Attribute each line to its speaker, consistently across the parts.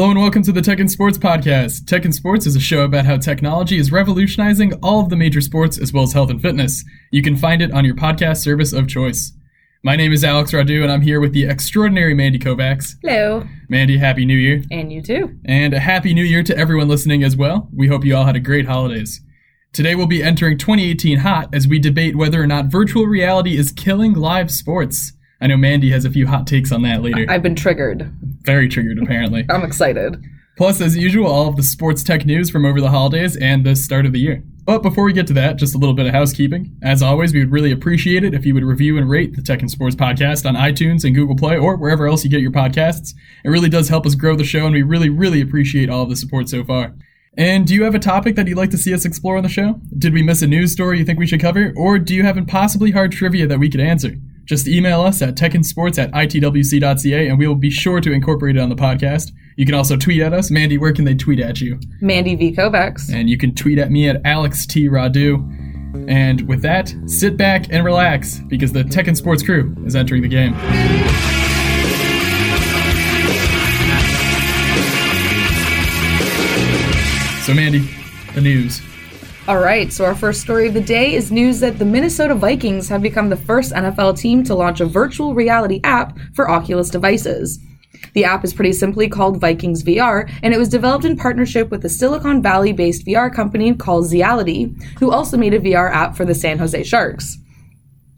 Speaker 1: Hello and welcome to the Tech and Sports Podcast. Tech and Sports is a show about how technology is revolutionizing all of the major sports as well as health and fitness. You can find it on your podcast service of choice. My name is Alex Radu and I'm here with the extraordinary Mandy Kovacs.
Speaker 2: Hello.
Speaker 1: Mandy, Happy New Year.
Speaker 2: And you too.
Speaker 1: And a Happy New Year to everyone listening as well. We hope you all had a great holidays. Today we'll be entering 2018 hot as we debate whether or not virtual reality is killing live sports. I know Mandy has a few hot takes on that later.
Speaker 2: I've been triggered.
Speaker 1: Very triggered, apparently.
Speaker 2: I'm excited.
Speaker 1: Plus, as usual, all of the sports tech news from over the holidays and the start of the year. But before we get to that, just a little bit of housekeeping. As always, we would really appreciate it if you would review and rate the Tech and Sports Podcast on iTunes and Google Play or wherever else you get your podcasts. It really does help us grow the show, and we really, really appreciate all of the support so far. And do you have a topic that you'd like to see us explore on the show? Did we miss a news story you think we should cover? Or do you have impossibly hard trivia that we could answer? Just email us at techandsports@itwc.ca and we will be sure to incorporate it on the podcast. You can also tweet at us. Mandy, where can they tweet at you?
Speaker 2: Mandy V. Kovacs.
Speaker 1: And you can tweet at me at Alex T. Radu. And with that, sit back and relax because the Tech and Sports crew is entering the game. So Mandy, the news.
Speaker 2: All right, so our first story of the day is news that the Minnesota Vikings have become the first NFL team to launch a virtual reality app for Oculus devices. The app is pretty simply called Vikings VR, and it was developed in partnership with a Silicon Valley-based VR company called Ziality, who also made a VR app for the San Jose Sharks.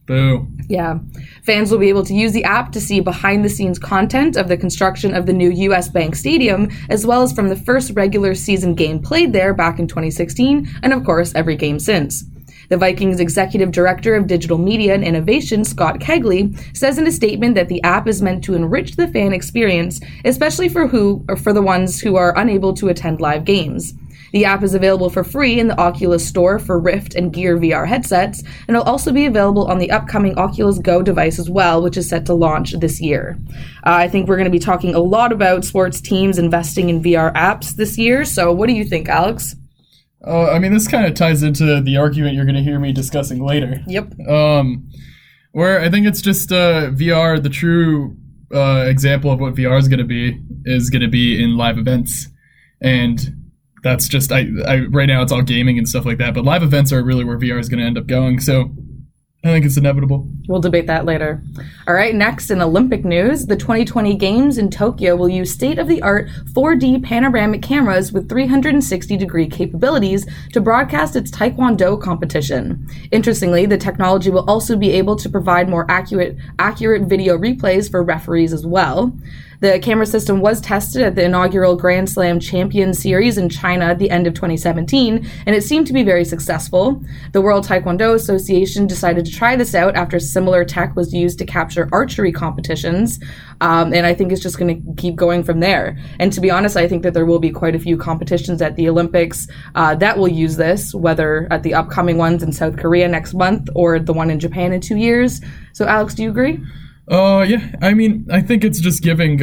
Speaker 1: Boo.
Speaker 2: Yeah. Fans will be able to use the app to see behind-the-scenes content of the construction of the new U.S. Bank Stadium, as well as from the first regular season game played there back in 2016, and of course, every game since. The Vikings Executive Director of Digital Media and Innovation, Scott Kegley, says in a statement that the app is meant to enrich the fan experience, especially for the ones who are unable to attend live games. The app is available for free in the Oculus Store for Rift and Gear VR headsets, and it'll also be available on the upcoming Oculus Go device as well, which is set to launch this year. I think we're going to be talking a lot about sports teams investing in VR apps this year, so what do you think, Alex?
Speaker 1: This kind of ties into the argument you're going to hear me discussing later.
Speaker 2: Yep.
Speaker 1: Where I think it's just VR, the true example of what VR is going to be in live events. And that's just, right now it's all gaming and stuff like that, but live events are really where VR is going to end up going, so I think it's inevitable. We'll
Speaker 2: debate that later. All right, next in Olympic news, the 2020 Games in Tokyo will use state-of-the-art 4D panoramic cameras with 360-degree capabilities to broadcast its Taekwondo competition. Interestingly, the technology will also be able to provide more accurate video replays for referees as well. The camera system was tested at the inaugural Grand Slam Champions Series in China at the end of 2017, and it seemed to be very successful. The World Taekwondo Association decided to try this out after similar tech was used to capture archery competitions, and I think it's just going to keep going from there. And to be honest, I think that there will be quite a few competitions at the Olympics that will use this, whether at the upcoming ones in South Korea next month or the one in Japan in 2 years. So Alex, do you agree?
Speaker 1: Yeah. I think it's just giving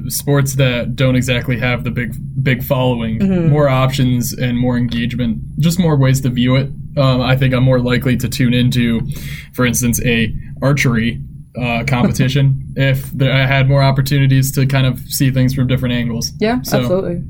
Speaker 1: sports that don't exactly have the big following more options and more engagement, just more ways to view it. I think I'm more likely to tune into, for instance, a archery competition if I had more opportunities to kind of see things from different angles.
Speaker 2: Yeah, absolutely.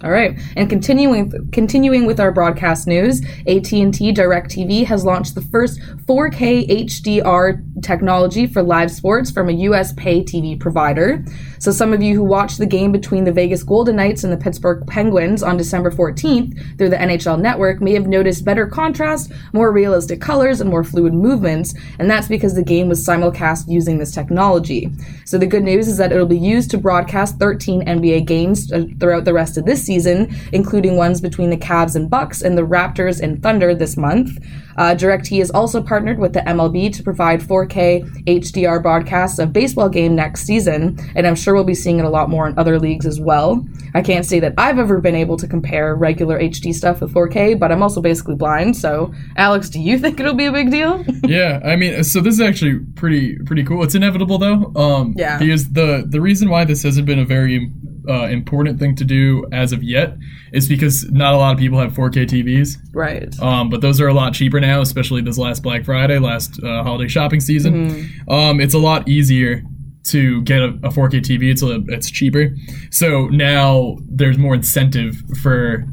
Speaker 2: All right, and continuing with our broadcast news, AT&T DirecTV has launched the first 4K HDR technology for live sports from a U.S. pay TV provider. So some of you who watched the game between the Vegas Golden Knights and the Pittsburgh Penguins on December 14th through the NHL Network may have noticed better contrast, more realistic colors, and more fluid movements, and that's because the game was simulcast using this technology. So the good news is that it'll be used to broadcast 13 NBA games throughout the rest of this season, including ones between the Cavs and Bucks and the Raptors and Thunder this month. DirecTV has also partnered with the MLB to provide 4K HDR broadcasts of baseball game next season, and I'm sure we'll be seeing it a lot more in other leagues as well. I can't say that I've ever been able to compare regular HD stuff with 4K, but I'm also basically blind, so Alex, do you think it'll be a big deal?
Speaker 1: Yeah, so this is actually pretty cool. It's inevitable though, because the reason why this hasn't been a very important thing to do as of yet is because not a lot of people have 4K TVs.
Speaker 2: Right.
Speaker 1: But those are a lot cheaper now, especially this last Black Friday, holiday shopping season. It's a lot easier to get a 4K TV. It's cheaper. So now there's more incentive for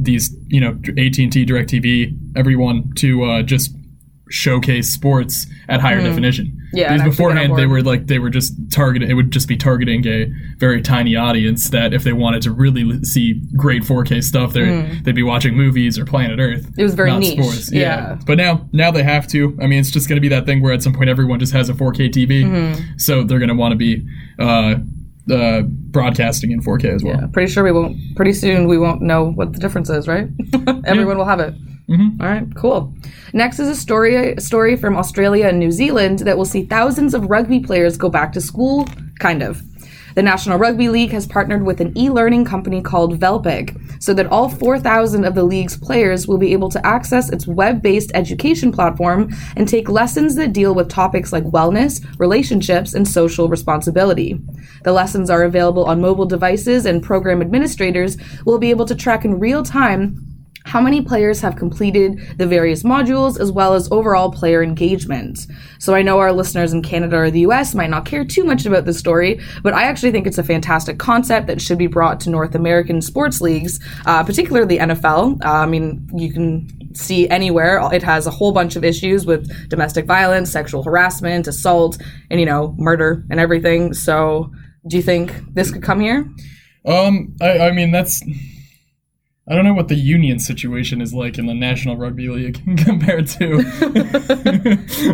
Speaker 1: these AT&T, DirecTV, everyone to just showcase sports at higher definition.
Speaker 2: Yeah,
Speaker 1: because beforehand they were just targeting. It would just be targeting a very tiny audience that if they wanted to really see great 4K stuff, they'd be watching movies or Planet Earth.
Speaker 2: It was very
Speaker 1: not
Speaker 2: niche.
Speaker 1: Sports.
Speaker 2: Yeah.
Speaker 1: But now they have to. I mean, it's just going to be that thing where at some point everyone just has a 4K TV, so they're going to want to be broadcasting in 4K as well.
Speaker 2: Yeah, pretty soon we won't know what the difference is, right? Everyone will have it.
Speaker 1: Mm-hmm.
Speaker 2: All right, cool. Next is a story from Australia and New Zealand that will see thousands of rugby players go back to school, kind of. The National Rugby League has partnered with an e-learning company called Velpig so that all 4,000 of the league's players will be able to access its web-based education platform and take lessons that deal with topics like wellness, relationships, and social responsibility. The lessons are available on mobile devices, and program administrators will be able to track in real time how many players have completed the various modules, as well as overall player engagement. So I know our listeners in Canada or the US might not care too much about this story, but I actually think it's a fantastic concept that should be brought to North American sports leagues, particularly the NFL. I mean, you can see anywhere. It has a whole bunch of issues with domestic violence, sexual harassment, assault, and, murder and everything. So do you think this could come here?
Speaker 1: I mean, I don't know what the union situation is like in the National Rugby League compared to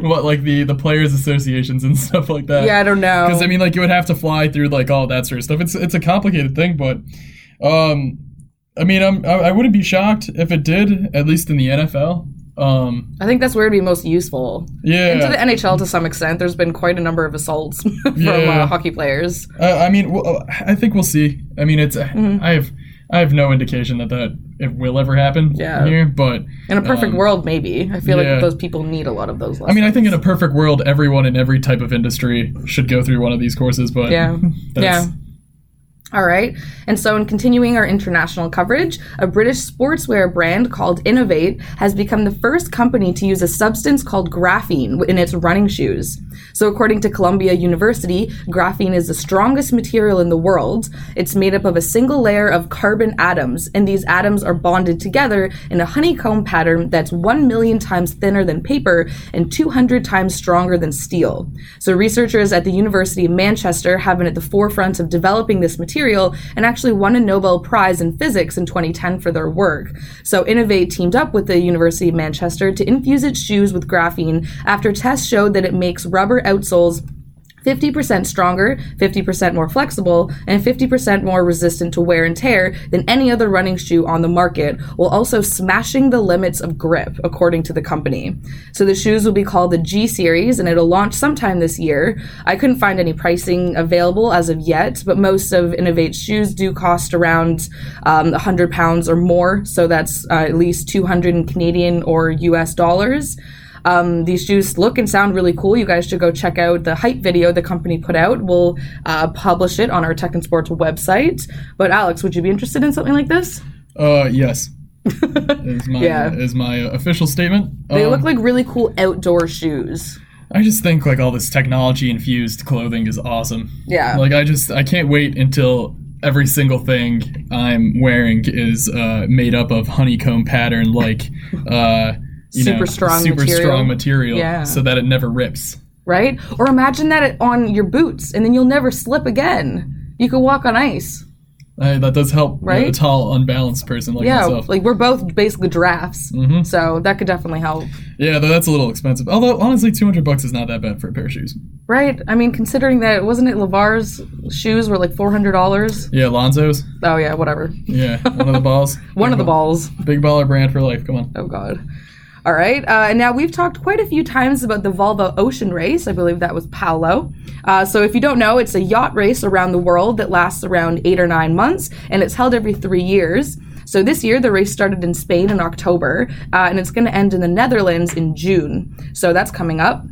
Speaker 1: what, like, the players' associations and stuff like that.
Speaker 2: Yeah, I don't know.
Speaker 1: Because, I mean, like, you would have to fly through, like, all that sort of stuff. It's a complicated thing, but, I mean, I wouldn't be shocked if it did, at least in the NFL.
Speaker 2: I think that's where it'd be most useful.
Speaker 1: Yeah.
Speaker 2: Into the NHL to some extent. There's been quite a number of assaults from hockey players.
Speaker 1: I mean, I think we'll see. I mean, I have no indication that it will ever happen here, but
Speaker 2: in a perfect world, maybe. I feel like those people need a lot of those lessons.
Speaker 1: I mean, I think in a perfect world, everyone in every type of industry should go through one of these courses, but
Speaker 2: yeah. All right. And so in continuing our international coverage, a British sportswear brand called Innovate has become the first company to use a substance called graphene in its running shoes. So according to Columbia University, graphene is the strongest material in the world. It's made up of a single layer of carbon atoms, and these atoms are bonded together in a honeycomb pattern that's 1 million times thinner than paper and 200 times stronger than steel. So researchers at the University of Manchester have been at the forefront of developing this material and actually won a Nobel Prize in Physics in 2010 for their work. So Innovate teamed up with the University of Manchester to infuse its shoes with graphene after tests showed that it makes rubber outsoles 50% stronger, 50% more flexible, and 50% more resistant to wear and tear than any other running shoe on the market, while also smashing the limits of grip, according to the company. So the shoes will be called the G Series, and it'll launch sometime this year. I couldn't find any pricing available as of yet, but most of Innovate's shoes do cost around £100 or more, so that's at least 200 in Canadian or US dollars. These shoes look and sound really cool. You guys should go check out the hype video the company put out. We'll publish it on our Tech and Sports website. But Alex, would you be interested in something like this?
Speaker 1: Yes. is my official statement.
Speaker 2: They look like really cool outdoor shoes.
Speaker 1: I just think like all this technology-infused clothing is awesome.
Speaker 2: Yeah.
Speaker 1: Like I can't wait until every single thing I'm wearing is made up of honeycomb pattern, like super strong material, so that it never rips.
Speaker 2: Right? Or imagine that on your boots, and then you'll never slip again. You can walk on ice.
Speaker 1: That does help,
Speaker 2: right?
Speaker 1: A tall, unbalanced person like myself.
Speaker 2: Like we're both basically giraffes, so that could definitely help.
Speaker 1: Yeah, though that's a little expensive. Although honestly, $200 is not that bad for a pair of shoes.
Speaker 2: Right? I mean, considering that wasn't it LeVar's shoes were like $400?
Speaker 1: Yeah, Lonzo's.
Speaker 2: Oh yeah, whatever.
Speaker 1: Yeah, one of the balls.
Speaker 2: One of the balls.
Speaker 1: Big baller brand for life. Come on.
Speaker 2: Oh God. All right, and now we've talked quite a few times about the Volvo Ocean Race. I believe that was Paolo. So if you don't know, it's a yacht race around the world that lasts around 8 or 9 months, and it's held every 3 years. So this year, the race started in Spain in October, and it's going to end in the Netherlands in June. So that's coming up.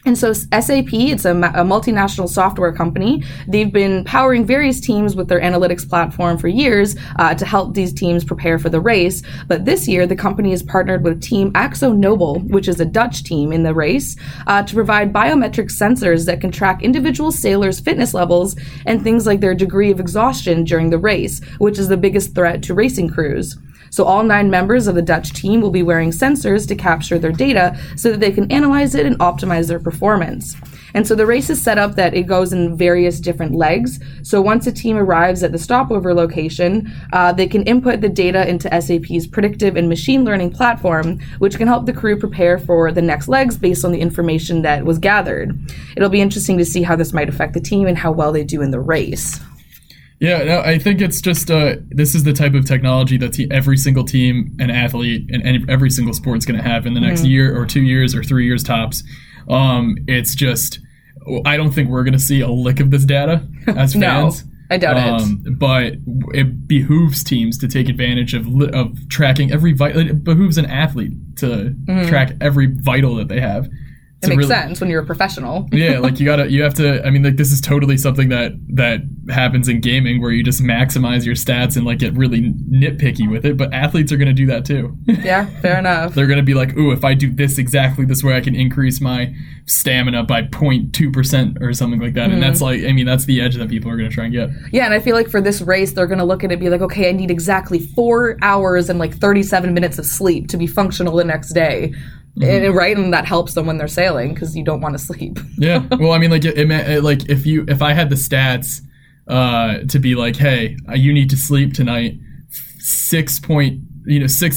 Speaker 2: And so SAP, it's a multinational software company. They've been powering various teams with their analytics platform for years to help these teams prepare for the race. But this year, the company has partnered with Team Axo Nobel, which is a Dutch team in the race, to provide biometric sensors that can track individual sailors' fitness levels and things like their degree of exhaustion during the race, which is the biggest threat to racing crews. So all 9 members of the Dutch team will be wearing sensors to capture their data so that they can analyze it and optimize their performance. And so the race is set up that it goes in various different legs. So once a team arrives at the stopover location, they can input the data into SAP's predictive and machine learning platform, which can help the crew prepare for the next legs based on the information that was gathered. It'll be interesting to see how this might affect the team and how well they do in the race.
Speaker 1: Yeah, no, I think it's just this is the type of technology that every single team and athlete and every single sport's going to have in the next year or 2 years or 3 years tops. It's just, I don't think we're going to see a lick of this data as fans.
Speaker 2: No, I doubt it.
Speaker 1: But it behooves teams to take advantage of tracking every vital. It behooves an athlete to track every vital that they have.
Speaker 2: It makes sense when you're a professional.
Speaker 1: Yeah, like you have to, I mean, like this is totally something that happens in gaming where you just maximize your stats and like get really nitpicky with it, but athletes are going to do that too.
Speaker 2: Yeah, fair enough.
Speaker 1: They're going to be like, ooh, if I do this exactly this way, I can increase my stamina by 0.2% or something like that. And that's like, I mean, that's the edge that people are going to try and get.
Speaker 2: Yeah, and I feel like for this race, they're going to look at it and be like, okay, I need exactly 4 hours and like 37 minutes of sleep to be functional the next day. Right, and that helps them when they're sailing because you don't want to sleep. Yeah,
Speaker 1: well, I mean, like, like if I had the stats to be like, hey, you need to sleep tonight 6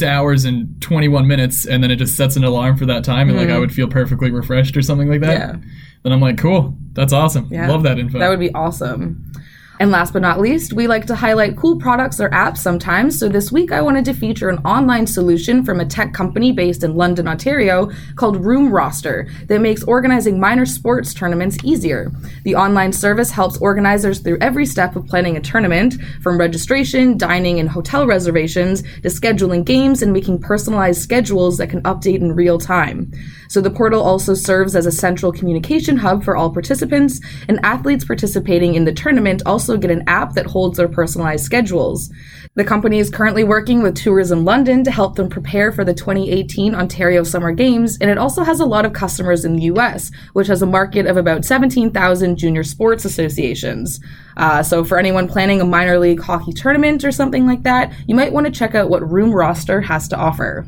Speaker 1: hours and 21 minutes, and then it just sets an alarm for that time, and like I would feel perfectly refreshed or something like that. Yeah. Then I'm like, cool, that's awesome. Yeah. Love that info.
Speaker 2: That would be awesome. And last but not least, we like to highlight cool products or apps sometimes. So this week I wanted to feature an online solution from a tech company based in London, Ontario called Room Roster that makes organizing minor sports tournaments easier. The online service helps organizers through every step of planning a tournament, from registration, dining, and hotel reservations to scheduling games and making personalized schedules that can update in real time. So the portal also serves as a central communication hub for all participants, and athletes participating in the tournament also get an app that holds their personalized schedules. The company is currently working with Tourism London to help them prepare for the 2018 Ontario Summer Games, and it also has a lot of customers in the US, which has a market of about 17,000 junior sports associations. So for anyone planning a minor league hockey tournament or something like that, you might want to check out what Room Roster has to offer.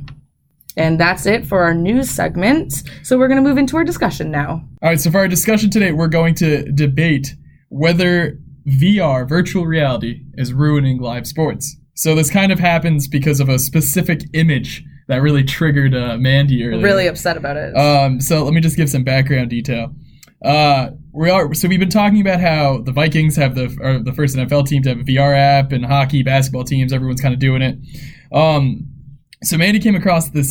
Speaker 2: And that's it for our news segment. So we're going to move into our discussion now.
Speaker 1: All right, so for our discussion today, we're going to debate whether VR, virtual reality, is ruining live sports. So this kind of happens because of a specific image that really triggered Mandy earlier.
Speaker 2: Really upset about it.
Speaker 1: So let me just give some background detail. We've been talking about how the Vikings have the first NFL team to have a VR app, and hockey, basketball teams, everyone's kind of doing it. So Mandy came across this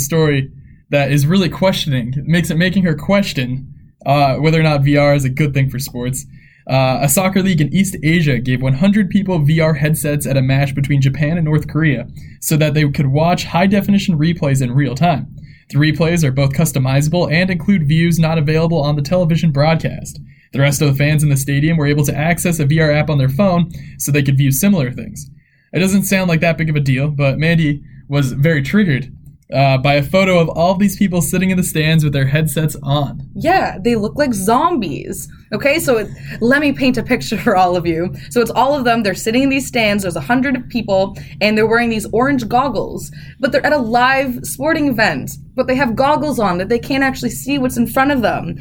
Speaker 1: story that is really making her question whether or not VR is a good thing for sports. A soccer league in East Asia gave 100 people VR headsets at a match between Japan and North Korea so that they could watch high-definition replays in real time. The replays are both customizable and include views not available on the television broadcast. The rest of the fans in the stadium were able to access a VR app on their phone so they could view similar things. It doesn't sound like that big of a deal, but Mandy was very triggered by a photo of all of these people sitting in the stands with their headsets on.
Speaker 2: Yeah, they look like zombies. Okay, so let me paint a picture for all of you. So it's all of them. They're sitting in these stands. There's 100 people, and they're wearing these orange goggles. But they're at a live sporting event. But they have goggles on that they can't actually see what's in front of them.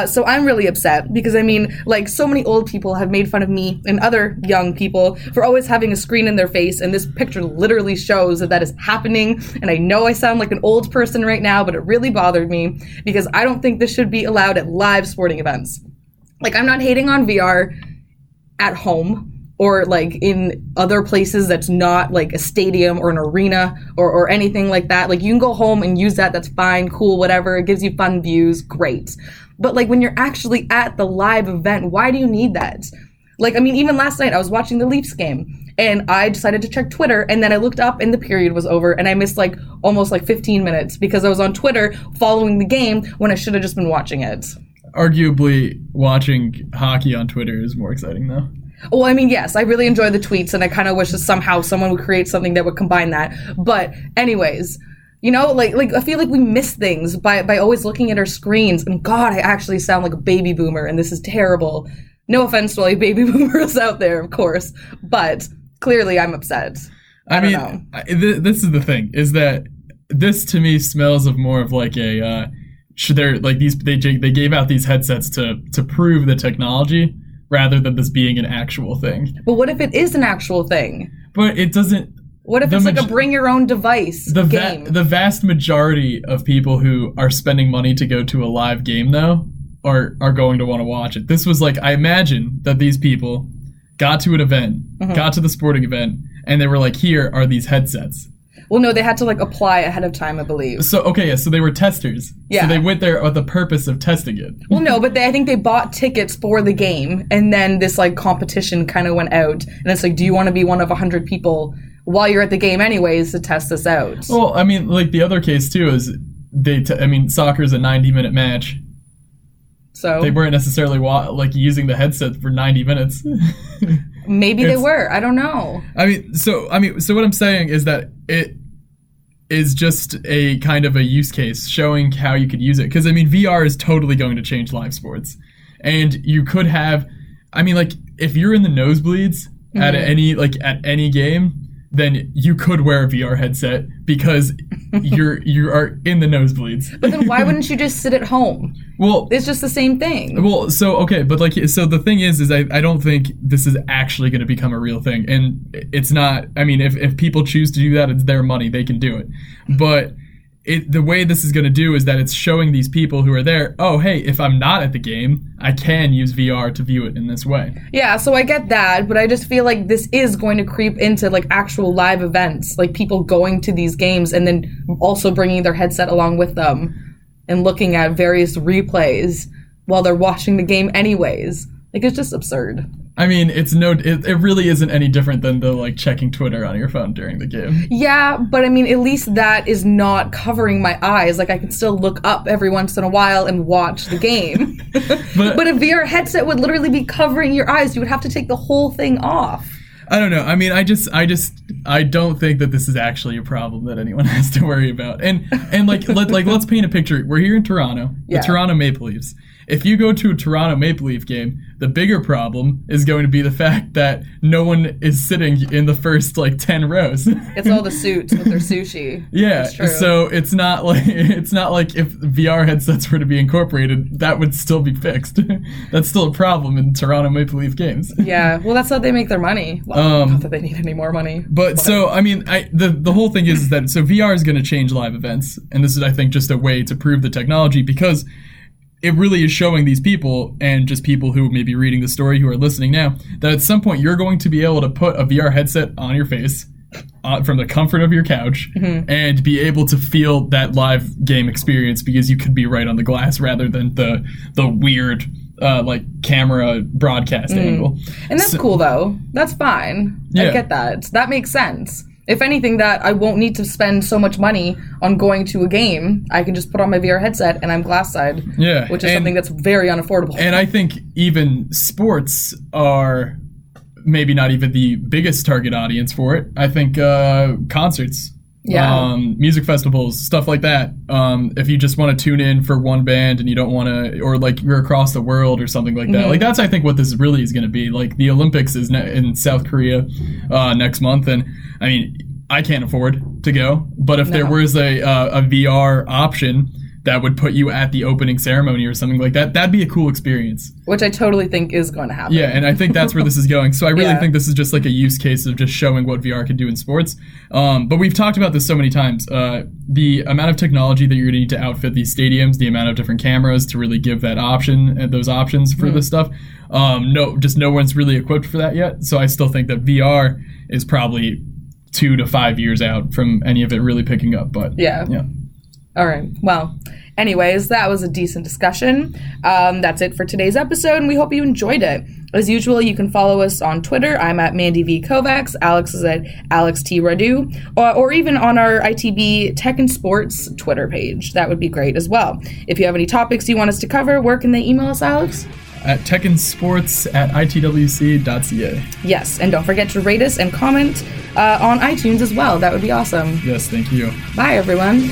Speaker 2: So I'm really upset because, I mean, like, so many old people have made fun of me and other young people for always having a screen in their face, and this picture literally shows that that is happening. And I know I sound like an old person right now, but it really bothered me because I don't think this should be allowed at live sporting events. Like, I'm not hating on VR at home or like in other places that's not like a stadium or an arena or anything like that. Like, you can go home and use that. That's fine, cool, whatever. It gives you fun views. Great. But like, when you're actually at the live event, why do you need that? Like, I mean, even last night I was watching the Leafs game and I decided to check Twitter, and then I looked up and the period was over, and I missed like almost like 15 minutes because I was on Twitter following the game when I should have just been watching it.
Speaker 1: Arguably, watching hockey on Twitter is more exciting, though.
Speaker 2: Well, I mean, yes, I really enjoy the tweets, and I kind of wish that somehow someone would create something that would combine that. But anyways, you know, like I feel like we miss things by always looking at our screens. And God, I actually sound like a baby boomer, and this is terrible. No offense to all you baby boomers out there, of course, but clearly I'm upset. I mean,
Speaker 1: this is the thing: is that this to me smells of more of like a should there like these they gave out these headsets to prove the technology rather than this being an actual thing.
Speaker 2: But what if it is an actual thing?
Speaker 1: But it doesn't.
Speaker 2: What if it's like a bring your own device game?
Speaker 1: The vast majority of people who are spending money to go to a live game, though, are going to want to watch it. This was like, I imagine that these people got to an event, got to the sporting event, and they were like, here are these headsets.
Speaker 2: Well, no, they had to like apply ahead of time, I believe.
Speaker 1: So, okay, yeah, so they were testers. Yeah. So they went there with the purpose of testing it.
Speaker 2: Well, no, but I think they bought tickets for the game, and then this like competition kind of went out. And it's like, do you want to be one of 100 people while you're at the game anyways to test this out?
Speaker 1: Well, I mean, like the other case too is soccer's a 90-minute match. So they weren't necessarily like using the headset for 90 minutes.
Speaker 2: Maybe they were. I don't know.
Speaker 1: So what I'm saying is that it is just a kind of a use case showing how you could use it. Because, I mean, VR is totally going to change live sports. And you could have, I mean, like, if you're in the nosebleeds at any game, then you could wear a VR headset because you are in the nosebleeds.
Speaker 2: But then why wouldn't you just sit at home?
Speaker 1: Well,
Speaker 2: it's just the same thing.
Speaker 1: Well, so okay, but like, so the thing is I don't think this is actually going to become a real thing, and it's not. I mean, if people choose to do that, it's their money; they can do it. But the way this is going to do is that it's showing these people who are there, oh, hey, if I'm not at the game, I can use VR to view it in this way.
Speaker 2: Yeah, so I get that, but I just feel like this is going to creep into like actual live events, like people going to these games and then also bringing their headset along with them and looking at various replays while they're watching the game anyways. Like, it's just absurd.
Speaker 1: I mean, it really isn't any different than the like checking Twitter on your phone during the game.
Speaker 2: Yeah, but I mean, at least that is not covering my eyes. Like, I can still look up every once in a while and watch the game. but a VR headset would literally be covering your eyes. You would have to take the whole thing off.
Speaker 1: I don't know. I mean, I don't think that this is actually a problem that anyone has to worry about. And like let's paint a picture. We're here in Toronto, the Toronto Maple Leafs. If you go to a Toronto Maple Leaf game, the bigger problem is going to be the fact that no one is sitting in the first like 10 rows.
Speaker 2: It's all the suits with their sushi.
Speaker 1: Yeah, so it's not like if VR headsets were to be incorporated, that would still be fixed. That's still a problem in Toronto Maple Leaf games.
Speaker 2: Yeah, well, that's how they make their money. Well, not that they need any more money.
Speaker 1: But so I mean, the whole thing is that so VR is going to change live events, and this is I think just a way to prove the technology because it really is showing these people and just people who may be reading the story who are listening now that at some point you're going to be able to put a VR headset on your face from the comfort of your couch and be able to feel that live game experience because you could be right on the glass rather than the weird like camera broadcast angle.
Speaker 2: And that's cool though. That's fine. Yeah. I get that. That makes sense. If anything, that I won't need to spend so much money on going to a game. I can just put on my VR headset and I'm glass-side. Yeah. Which is something that's very unaffordable.
Speaker 1: And I think even sports are maybe not even the biggest target audience for it. I think concerts, music festivals, stuff like that. If you just want to tune in for one band and you don't want to, or like you're across the world or something like that. Like that's, I think, what this really is going to be. Like the Olympics is in South Korea next month. And I mean, I can't afford to go, but if there was a VR option that would put you at the opening ceremony or something like that, that'd be a cool experience.
Speaker 2: Which I totally think is going to happen.
Speaker 1: Yeah, and I think that's where this is going. So I really think this is just like a use case of just showing what VR can do in sports. But we've talked about this so many times. The amount of technology that you're going to need to outfit these stadiums, the amount of different cameras to really give that option and those options for this stuff. No one's really equipped for that yet. So I still think that VR is probably 2 to 5 years out from any of it really picking up. But yeah.
Speaker 2: All right. Well, anyways, that was a decent discussion. That's it for today's episode, and we hope you enjoyed it. As usual, you can follow us on Twitter. I'm at Mandy V. Kovacs. Alex is at Alex T. Radu. Or even on our ITB Tech and Sports Twitter page. That would be great as well. If you have any topics you want us to cover, where can they email us, Alex?
Speaker 1: At techandsports@itwc.ca.
Speaker 2: Yes, and don't forget to rate us and comment on iTunes as well. That would be awesome.
Speaker 1: Yes, thank you.
Speaker 2: Bye, everyone.